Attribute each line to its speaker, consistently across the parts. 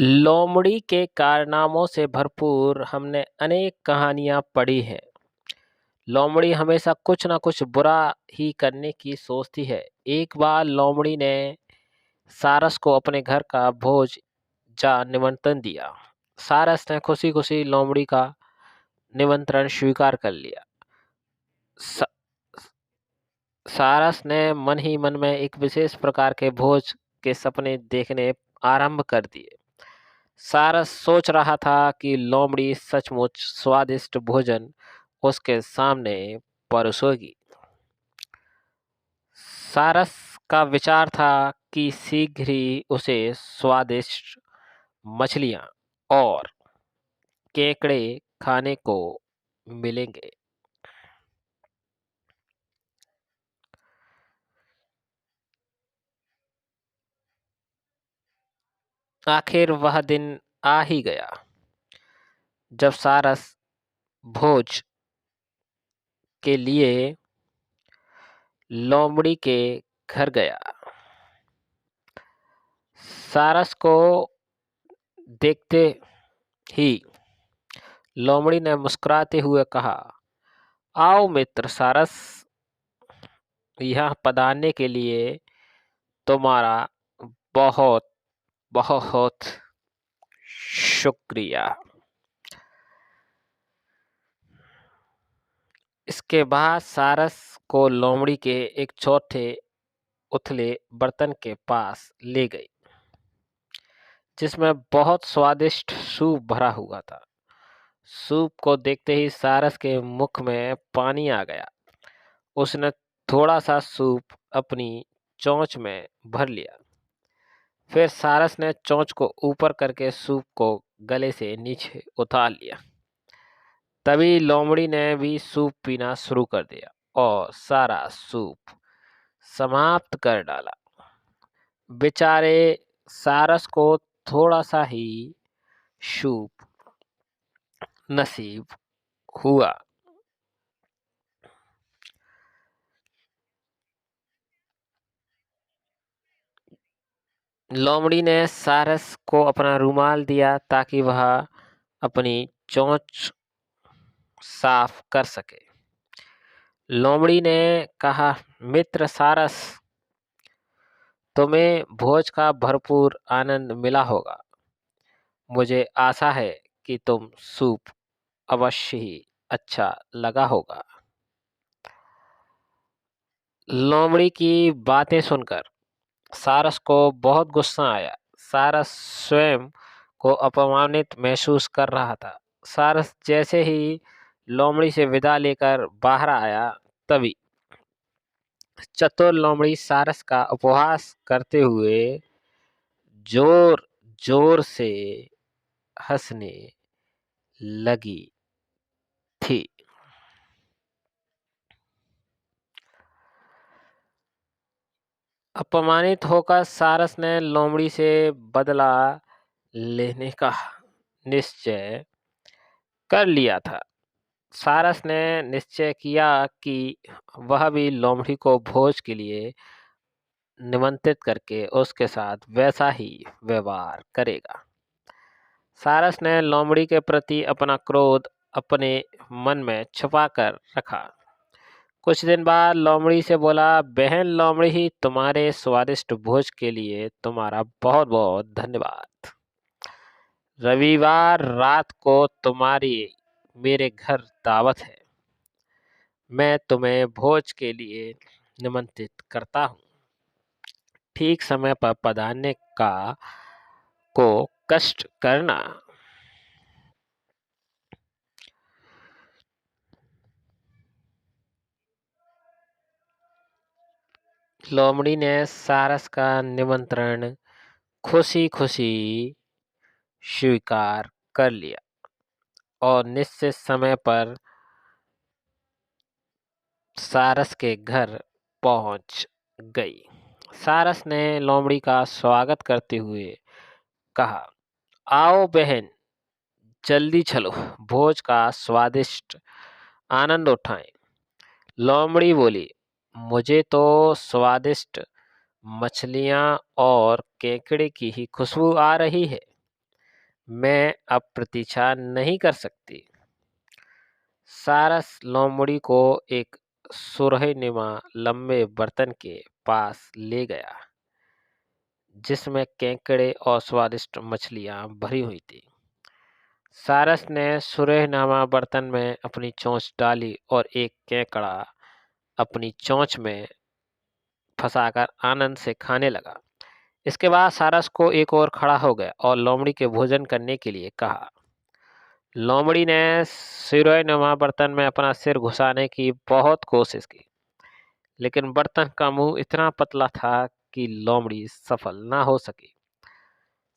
Speaker 1: लोमड़ी के कारनामों से भरपूर हमने अनेक कहानियां पढ़ी हैं। लोमड़ी हमेशा कुछ ना कुछ बुरा ही करने की सोचती है। एक बार लोमड़ी ने सारस को अपने घर का भोज जा निमंत्रण दिया। सारस ने खुशी खुशी लोमड़ी का निमंत्रण स्वीकार कर लिया। स- सारस ने मन ही मन में एक विशेष प्रकार के भोज के सपने देखने आरंभ कर दिए। सारस सोच रहा था कि लोमड़ी सचमुच स्वादिष्ट भोजन उसके सामने परोसेगी। सारस का विचार था कि शीघ्र ही उसे स्वादिष्ट मछलियां और केकड़े खाने को मिलेंगे। आखिर वह दिन आ ही गया जब सारस भोज के लिए लोमड़ी के घर गया। सारस को देखते ही लोमड़ी ने मुस्कुराते हुए कहा, आओ मित्र सारस, यहाँ पधारने के लिए तुम्हारा बहुत बहुत शुक्रिया। इसके बाद सारस को लोमड़ी के एक छोटे उथले बर्तन के पास ले गई जिसमें बहुत स्वादिष्ट सूप भरा हुआ था। सूप को देखते ही सारस के मुख में पानी आ गया। उसने थोड़ा सा सूप अपनी चोंच में भर लिया। फिर सारस ने चोंच को ऊपर करके सूप को गले से नीचे उतार लिया। तभी लोमड़ी ने भी सूप पीना शुरू कर दिया और सारा सूप समाप्त कर डाला। बेचारे सारस को थोड़ा सा ही सूप नसीब हुआ। लोमड़ी ने सारस को अपना रुमाल दिया ताकि वह अपनी चोंच साफ कर सके। लोमड़ी ने कहा, मित्र सारस, तुम्हें भोज का भरपूर आनंद मिला होगा। मुझे आशा है कि तुम सूप अवश्य ही अच्छा लगा होगा। लोमड़ी की बातें सुनकर सारस को बहुत गुस्सा आया। सारस स्वयं को अपमानित महसूस कर रहा था। सारस जैसे ही लोमड़ी से विदा लेकर बाहर आया, तभी चतुर लोमड़ी सारस का उपहास करते हुए जोर जोर से हंसने लगी थी। अपमानित होकर सारस ने लोमड़ी से बदला लेने का निश्चय कर लिया था। सारस ने निश्चय किया कि वह भी लोमड़ी को भोज के लिए निमंत्रित करके उसके साथ वैसा ही व्यवहार करेगा। सारस ने लोमड़ी के प्रति अपना क्रोध अपने मन में छुपा कर रखा। कुछ दिन बाद लोमड़ी से बोला, बहन लोमड़ी, तुम्हारे स्वादिष्ट भोज के लिए तुम्हारा बहुत बहुत धन्यवाद। रविवार रात को तुम्हारी मेरे घर दावत है। मैं तुम्हें भोज के लिए निमंत्रित करता हूँ। ठीक समय पर पधारने का को कष्ट करना। लोमड़ी ने सारस का निमंत्रण खुशी खुशी स्वीकार कर लिया और निश्चित समय पर सारस के घर पहुंच गई। सारस ने लोमड़ी का स्वागत करते हुए कहा, आओ बहन, जल्दी चलो, भोज का स्वादिष्ट आनंद उठाएं। लोमड़ी बोली, मुझे तो स्वादिष्ट मछलियां और केकड़े की ही खुशबू आ रही है। मैं अब प्रतीक्षा नहीं कर सकती। सारस लोमड़ी को एक सुरहिनुमा लंबे बर्तन के पास ले गया, जिसमें केकड़े और स्वादिष्ट मछलियां भरी हुई थी। सारस ने सुरहिनुमा बर्तन में अपनी चोंच डाली और एक केकड़ा अपनी चोंच में फंसाकर आनंद से खाने लगा। इसके बाद सारस को एक ओर खड़ा हो गया और लोमड़ी के भोजन करने के लिए कहा। लोमड़ी ने सुरहिनुमा बर्तन में अपना सिर घुसाने की बहुत कोशिश की, लेकिन बर्तन का मुंह इतना पतला था कि लोमड़ी सफल ना हो सकी।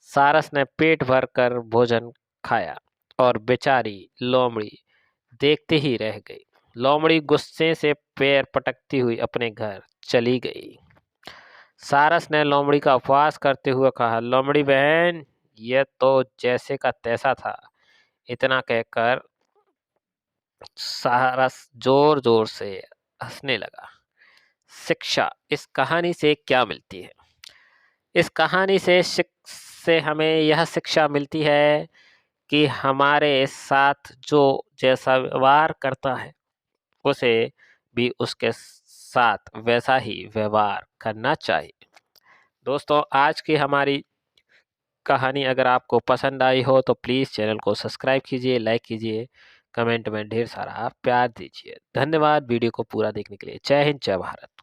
Speaker 1: सारस ने पेट भर कर भोजन खाया और बेचारी लोमड़ी देखते ही रह गई। लोमड़ी गुस्से से पैर पटकती हुई अपने घर चली गई। सारस ने लोमड़ी का उपवास करते हुए कहा, लोमड़ी बहन, यह तो जैसे का तैसा था। इतना कहकर सारस जोर जोर से हंसने लगा। शिक्षा, इस कहानी से क्या मिलती है? इस कहानी से हमें यह शिक्षा मिलती है कि हमारे साथ जो जैसा व्यवहार करता है, उसे भी उसके साथ वैसा ही व्यवहार करना चाहिए। दोस्तों, आज की हमारी कहानी अगर आपको पसंद आई हो तो प्लीज़ चैनल को सब्सक्राइब कीजिए, लाइक कीजिए, कमेंट में ढेर सारा प्यार दीजिए। धन्यवाद वीडियो को पूरा देखने के लिए। जय हिंद, जय भारत।